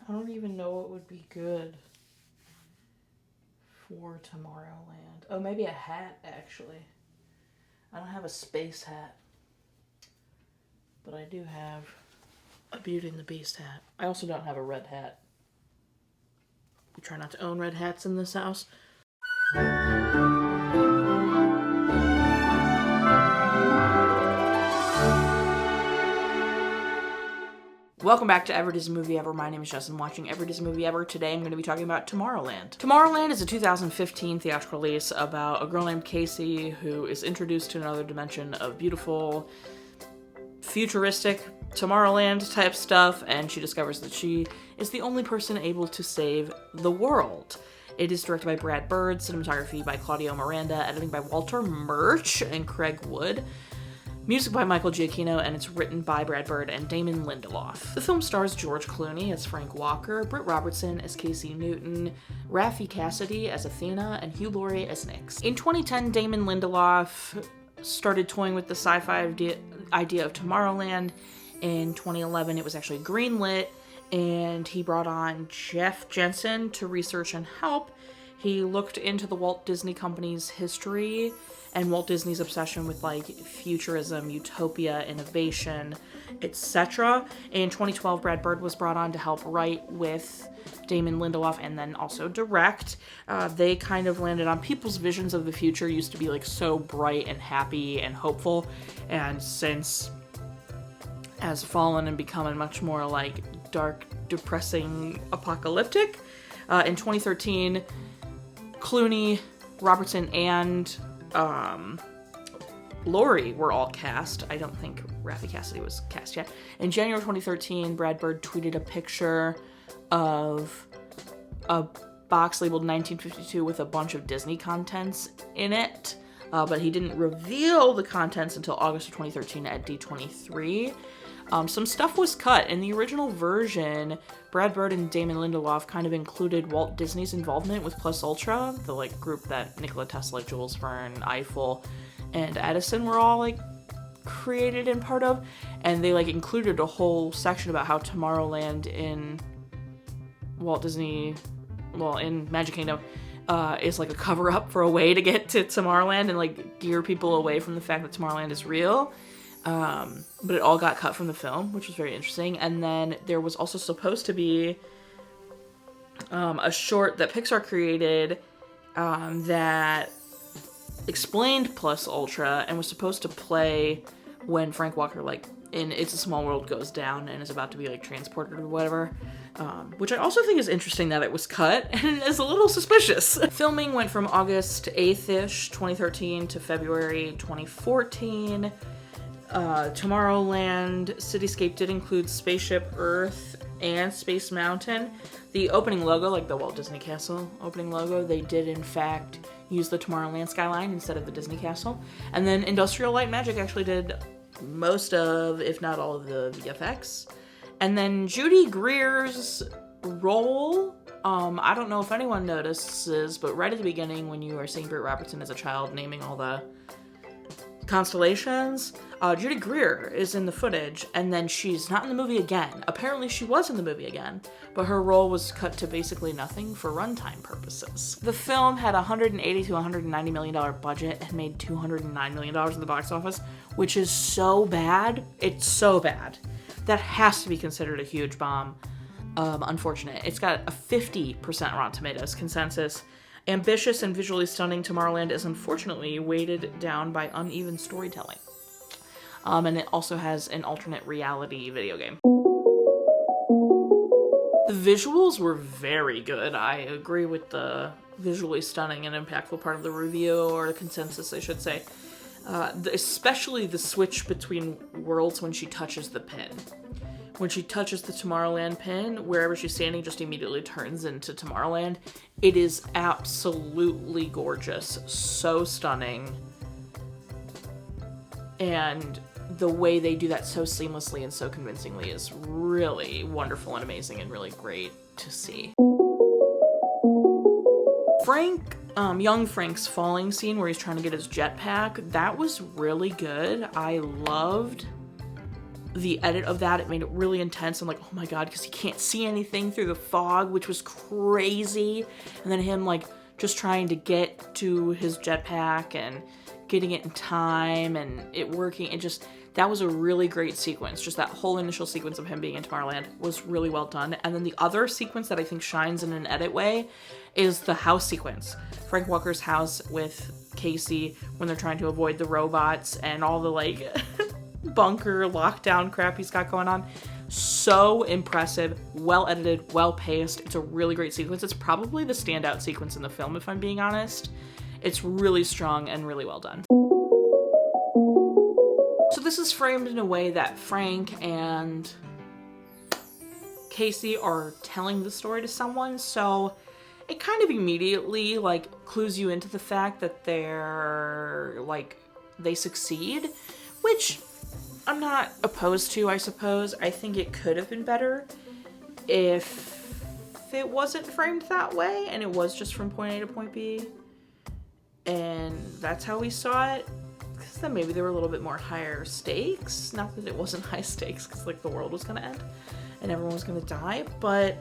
I don't even know what would be good for Tomorrowland. Oh, maybe a hat, actually. I don't have a space hat. But I do have a Beauty and the Beast hat. I also don't have a red hat. We try not to own red hats in this house. Welcome back to Ever Disney Movie Ever. My name is Jess and I'm watching Every Disney Movie Ever. Today I'm going to be talking about Tomorrowland. Tomorrowland is a 2015 theatrical release about a girl named Casey who is introduced to another dimension of beautiful, futuristic Tomorrowland type stuff, and she discovers that she is the only person able to save the world. It is directed by Brad Bird, cinematography by Claudio Miranda, editing by Walter Murch and Craig Wood. Music by Michael Giacchino, and it's written by Brad Bird and Damon Lindelof. The film stars George Clooney as Frank Walker, Britt Robertson as Casey Newton, Raffey Cassidy as Athena, and Hugh Laurie as Nix. In 2010, Damon Lindelof started toying with the sci-fi idea of Tomorrowland. In 2011, it was actually greenlit, and he brought on Jeff Jensen to research and help. He looked into the Walt Disney Company's history and Walt Disney's obsession with like futurism, utopia, innovation, etc. In 2012, Brad Bird was brought on to help write with Damon Lindelof and then also direct. They kind of landed on people's visions of the future used to be like so bright and happy and hopeful, and since has fallen and become much more like dark, depressing, apocalyptic. In 2013, Clooney, Robertson, and Laurie were all cast. I don't think Raffey Cassidy was cast yet. In January 2013, Brad Bird tweeted a picture of a box labeled 1952 with a bunch of Disney contents in it, but he didn't reveal the contents until August of 2013 at D23. Some stuff was cut. In the original version, Brad Bird and Damon Lindelof kind of included Walt Disney's involvement with Plus Ultra, the like group that Nikola Tesla, Jules Verne, Eiffel, and Edison were all like created and part of, and they like included a whole section about how Tomorrowland in Walt Disney, well, in Magic Kingdom, is like a cover-up for a way to get to Tomorrowland and like gear people away from the fact that Tomorrowland is real. But it all got cut from the film, which was very interesting. And then there was also supposed to be a short that Pixar created that explained Plus Ultra and was supposed to play when Frank Walker, like, in It's a Small World goes down and is about to be, like, transported or whatever. Which I also think is interesting that it was cut and is a little suspicious. Filming went from August 8th-ish, 2013 to February 2014. Tomorrowland Cityscape did include Spaceship Earth and Space Mountain. The opening logo, like the Walt Disney Castle opening logo, they did in fact use the Tomorrowland skyline instead of the Disney Castle. And then Industrial Light and Magic actually did most of, if not all of, the VFX. And then Judy Greer's role, I don't know if anyone notices, but right at the beginning when you are seeing Britt Robertson as a child naming all the constellations, Judy Greer is in the footage, and then she's not in the movie again. Apparently she was in the movie again, but her role was cut to basically nothing for runtime purposes. The film had a $180 to $190 million budget and made $209 million in the box office, which is so bad. It's so bad. That has to be considered a huge bomb. Unfortunate. It's got a 50% Rotten Tomatoes consensus. Ambitious and visually stunning, Tomorrowland is unfortunately weighted down by uneven storytelling. And it also has an alternate reality video game. The visuals were very good. I agree with the visually stunning and impactful part of the review, or the consensus, I should say. Especially the switch between worlds when she touches the pin. When she touches the Tomorrowland pin, wherever she's standing just immediately turns into Tomorrowland. It is absolutely gorgeous. So stunning. And the way they do that so seamlessly and so convincingly is really wonderful and amazing and really great to see. Young Frank's falling scene where he's trying to get his jetpack, that was really good. I loved the edit of that, it made it really intense. I'm like, oh my god, because he can't see anything through the fog, which was crazy. And then him like just trying to get to his jetpack and getting it in time and it working. It just, that was a really great sequence. Just that whole initial sequence of him being in Tomorrowland was really well done. And then the other sequence that I think shines in an edit way is the house sequence. Frank Walker's house with Casey when they're trying to avoid the robots and all the like bunker lockdown crap he's got going on. So impressive, well edited, well paced. It's a really great sequence. It's probably the standout sequence in the film, if I'm being honest. It's really strong and really well done. So this is framed in a way that Frank and Casey are telling the story to someone, so it kind of immediately like clues you into the fact that they're like, they succeed, which I'm not opposed to, I suppose. I think it could have been better if it wasn't framed that way and it was just from point A to point B and that's how we saw it. Because then maybe there were a little bit more higher stakes. Not that it wasn't high stakes because like the world was gonna end and everyone was gonna die, but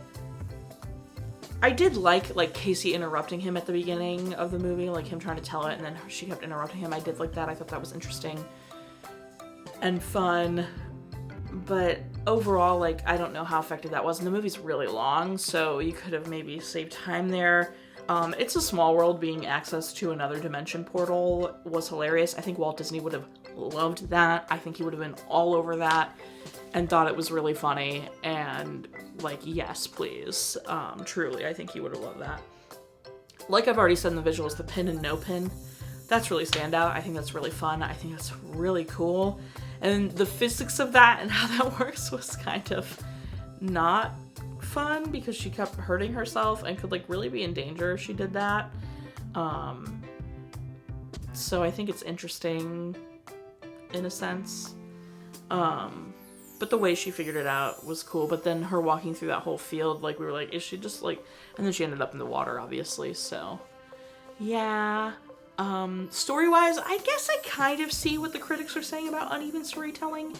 I did like Casey interrupting him at the beginning of the movie, like him trying to tell it and then she kept interrupting him. I did like that. I thought that was interesting and fun, but overall, like, I don't know how effective that was. And the movie's really long, so you could have maybe saved time there. It's a Small World being access to another dimension portal was hilarious. I think Walt Disney would have loved that. I think he would have been all over that and thought it was really funny. And like, yes, please. Truly, I think he would have loved that. Like I've already said in the visuals, the pin and no pin, that's really standout. I think that's really fun. I think that's really cool. And the physics of that and how that works was kind of not fun because she kept hurting herself and could like really be in danger if she did that. So I think it's interesting in a sense. But the way she figured it out was cool. But then her walking through that whole field, like we were like, is she just like, and then she ended up in the water obviously. So yeah. Story-wise, I guess I kind of see what the critics are saying about uneven storytelling.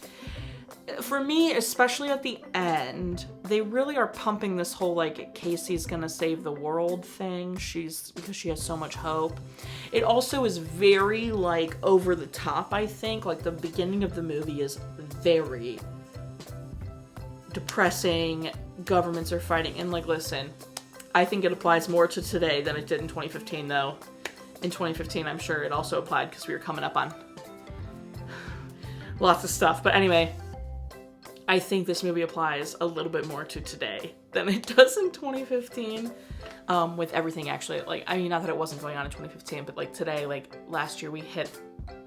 For me, especially at the end, they really are pumping this whole, like, Casey's gonna save the world thing. Because she has so much hope. It also is very, like, over the top, I think. Like, the beginning of the movie is very depressing. Governments are fighting. And, like, listen, I think it applies more to today than it did in 2015, though. In 2015, I'm sure it also applied because we were coming up on lots of stuff. But anyway, I think this movie applies a little bit more to today than it does in 2015. With everything actually, like, I mean, not that it wasn't going on in 2015, but like today, like last year, we hit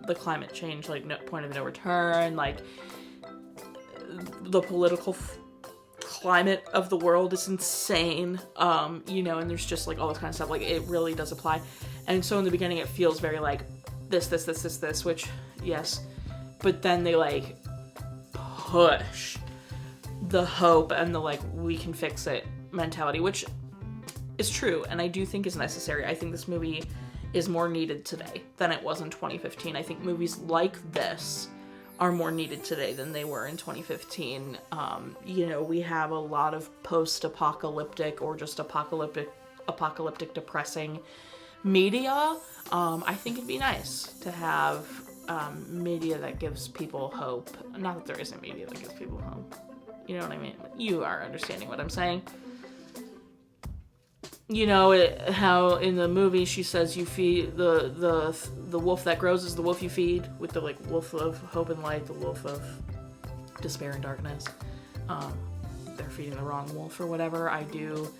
the climate change, like point of no return, like the political climate of the world is insane, you know, and there's just like all this kind of stuff, like it really does apply. And so in the beginning it feels very like this, which yes, but then they like push the hope and the like we can fix it mentality, which is true and I do think is necessary. I think this movie is more needed today than it was in 2015. I think movies like this are more needed today than they were in 2015. You know, we have a lot of post-apocalyptic or just apocalyptic depressing media. I think it'd be nice to have media that gives people hope. Not that there isn't media that gives people hope. You know what I mean? You are understanding what I'm saying. You know how in the movie she says you feed the wolf that grows is the wolf you feed, with the like wolf of hope and light, the wolf of despair and darkness. They're feeding the wrong wolf or whatever. I do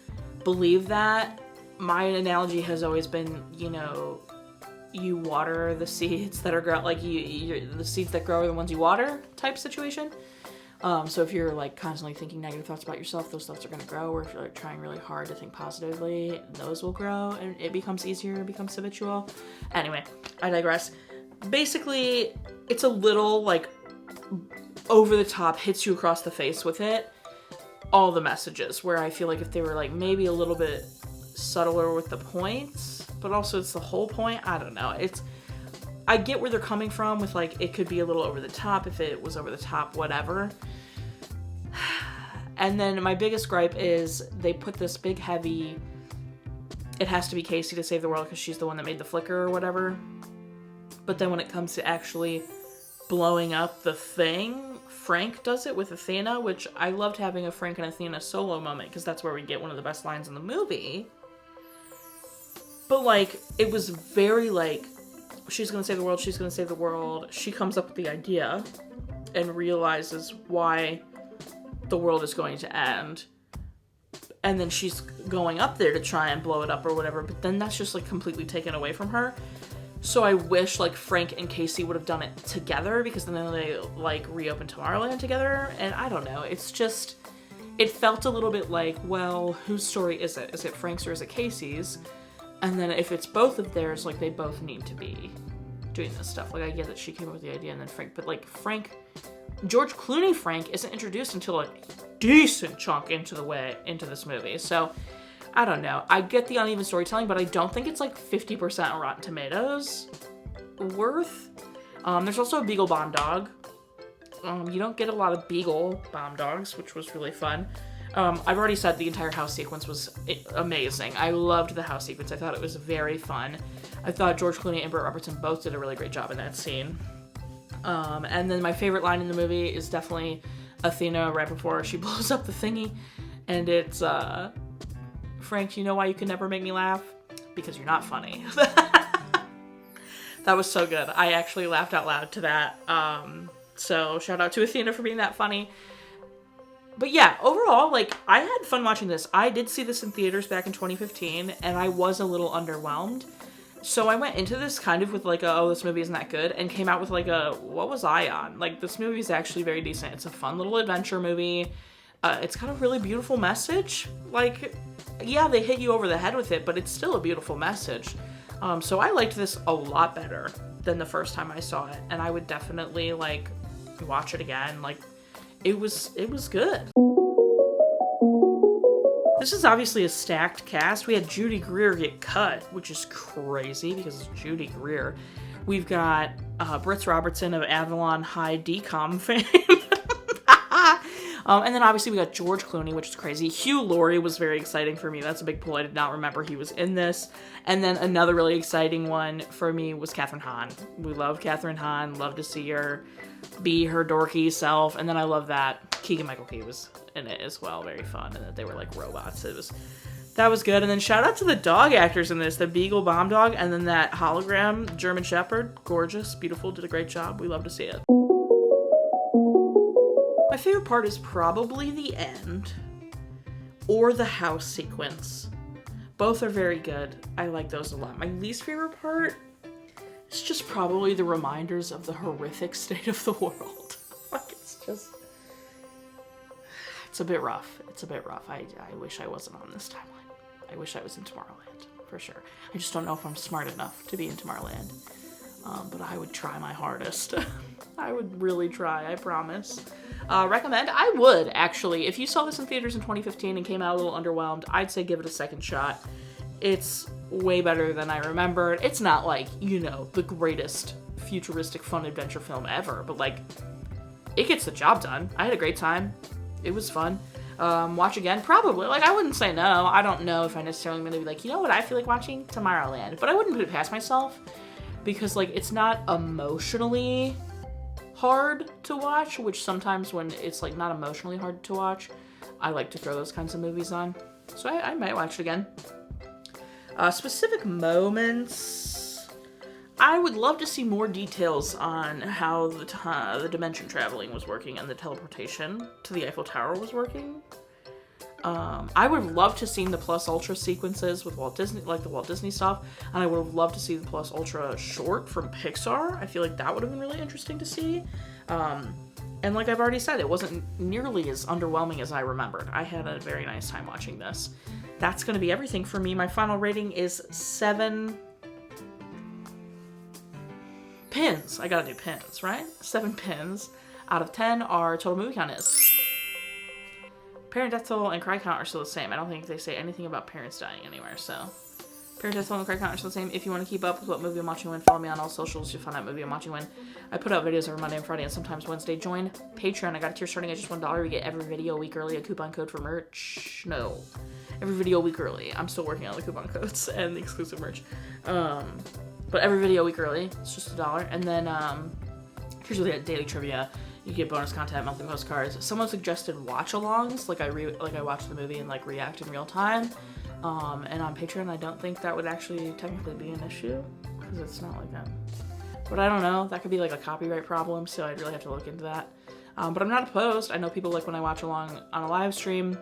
believe that. My analogy has always been, you know, you water the seeds that are like the seeds that grow are the ones you water type situation. So if you're like constantly thinking negative thoughts about yourself, those thoughts are going to grow. Or if you're like trying really hard to think positively, those will grow and it becomes easier, it becomes habitual. Anyway, I digress. Basically, it's a little like over the top, hits you across the face with it. All the messages, where I feel like if they were like maybe a little bit subtler with the points, but also it's the whole point. I don't know. I get where they're coming from with like, it could be a little over the top if it was over the top, whatever. And then my biggest gripe is they put this big heavy, it has to be Casey to save the world because she's the one that made the flicker or whatever. But then when it comes to actually blowing up the thing, Frank does it with Athena, which I loved having a Frank and Athena solo moment because that's where we get one of the best lines in the movie. But like, it was very like, she's gonna save the world, she's gonna save the world. She comes up with the idea and realizes why the world is going to end. And then she's going up there to try and blow it up or whatever, but then that's just like completely taken away from her. So I wish like Frank and Casey would have done it together because then they like reopened Tomorrowland together. And I don't know, it's just, it felt a little bit like, well, whose story is it? Is it Frank's or is it Casey's? And then if it's both of theirs, like they both need to be doing this stuff. Like I get that she came up with the idea and then Frank, but like Frank, George Clooney Frank isn't introduced until a decent chunk into this movie. So I don't know. I get the uneven storytelling, but I don't think it's like 50% Rotten Tomatoes worth. There's also a Beagle Bomb Dog. You don't get a lot of Beagle Bomb Dogs, which was really fun. I've already said the entire house sequence was amazing. I loved the house sequence. I thought it was very fun. I thought George Clooney and Britt Robertson both did a really great job in that scene. And then my favorite line in the movie is definitely Athena right before she blows up the thingy. And it's, Frank, you know why you can never make me laugh? Because you're not funny. That was so good. I actually laughed out loud to that. So shout out to Athena for being that funny. But yeah, overall, like, I had fun watching this. I did see this in theaters back in 2015, and I was a little underwhelmed. So I went into this kind of with like oh, this movie isn't that good, and came out with like what was I on? Like, this movie is actually very decent. It's a fun little adventure movie. It's got a really beautiful message. Like, yeah, they hit you over the head with it, but it's still a beautiful message. So I liked this a lot better than the first time I saw it, and I would definitely like watch it again. Like, it was good. This is obviously a stacked cast. We had Judy Greer get cut, which is crazy because it's Judy Greer. We've got Britt Robertson of Avalon High Decom fame. And then obviously we got George Clooney, which is crazy. Hugh Laurie was very exciting for me. That's a big pull. I did not remember he was in this. And then another really exciting one for me was Kathryn Hahn. We love Kathryn Hahn. Love to see her be her dorky self. And then I love that Keegan-Michael Key was in it as well. Very fun. And that they were like robots. That was good. And then shout out to the dog actors in this. The Beagle Bomb Dog and then that hologram German Shepherd. Gorgeous. Beautiful. Did a great job. We love to see it. My favorite part is probably the end or the house sequence. Both are very good. I like those a lot. My least favorite part is just probably the reminders of the horrific state of the world. Like, it's a bit rough. It's a bit rough. I wish I wasn't on this timeline. I wish I was in Tomorrowland, for sure. I just don't know if I'm smart enough to be in Tomorrowland. But I would try my hardest. I would really try, I promise. Recommend? I would, actually. If you saw this in theaters in 2015 and came out a little underwhelmed, I'd say give it a second shot. It's way better than I remembered. It's not like, you know, the greatest futuristic fun adventure film ever, but like, it gets the job done. I had a great time. It was fun. Watch again? Probably. Like, I wouldn't say no. I don't know if I necessarily am going to be like, you know what I feel like watching? Tomorrowland. But I wouldn't put it past myself. Because, like, it's not emotionally hard to watch, which sometimes when it's, like, not emotionally hard to watch, I like to throw those kinds of movies on. So I might watch it again. Specific moments. I would love to see more details on how the dimension traveling was working and the teleportation to the Eiffel Tower was working. I would have loved to see the Plus Ultra sequences with Walt Disney, like the Walt Disney stuff, and I would have loved to see the Plus Ultra short from Pixar. I feel like that would have been really interesting to see. And like I've already said, it wasn't nearly as underwhelming as I remembered. I had a very nice time watching this. That's going to be everything for me. My final rating is 7 pins. I gotta do pins, right? 7 pins out of 10. Our total movie count is. Parent death toll and cry count are still the same. I don't think they say anything about parents dying anywhere, so Prioritize following the correct count are the same. If you want to keep up with what movie I'm watching when, follow me on all socials. You'll find out movie I'm watching when. I put out videos every Monday and Friday and sometimes Wednesday. Join Patreon. I got a tier starting at just $1. You get every video a week early, a coupon code for merch. No. Every video a week early. I'm still working on the coupon codes and the exclusive merch. But every video a week early. It's just $1. And then here's really daily trivia. You get bonus content, monthly postcards. Someone suggested watch-alongs, like I watch the movie and like react in real time. And on Patreon, I don't think that would actually technically be an issue because it's not like that. But I don't know. That could be like a copyright problem, so I'd really have to look into that. But I'm not opposed. I know people like when I watch along on a live stream,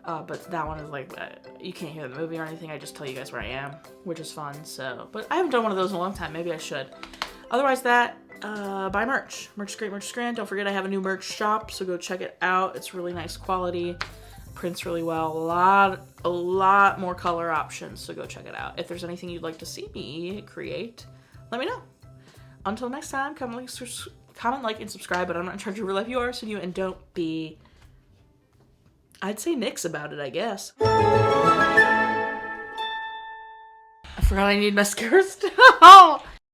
but that one is like you can't hear the movie or anything. I just tell you guys where I am, which is fun. So, but I haven't done one of those in a long time. Maybe I should. Otherwise, buy merch. Merch is great. Merch is grand. Don't forget I have a new merch shop, so go check it out. It's really nice quality. Prints really well. A lot more color options, so go check it out. If there's anything you'd like to see me create, let me know. Until next time, comment, like, and subscribe, but I'm not in charge of your life. You are, so you, and don't be, I'd say nix about it, I guess. I forgot I need mascara still.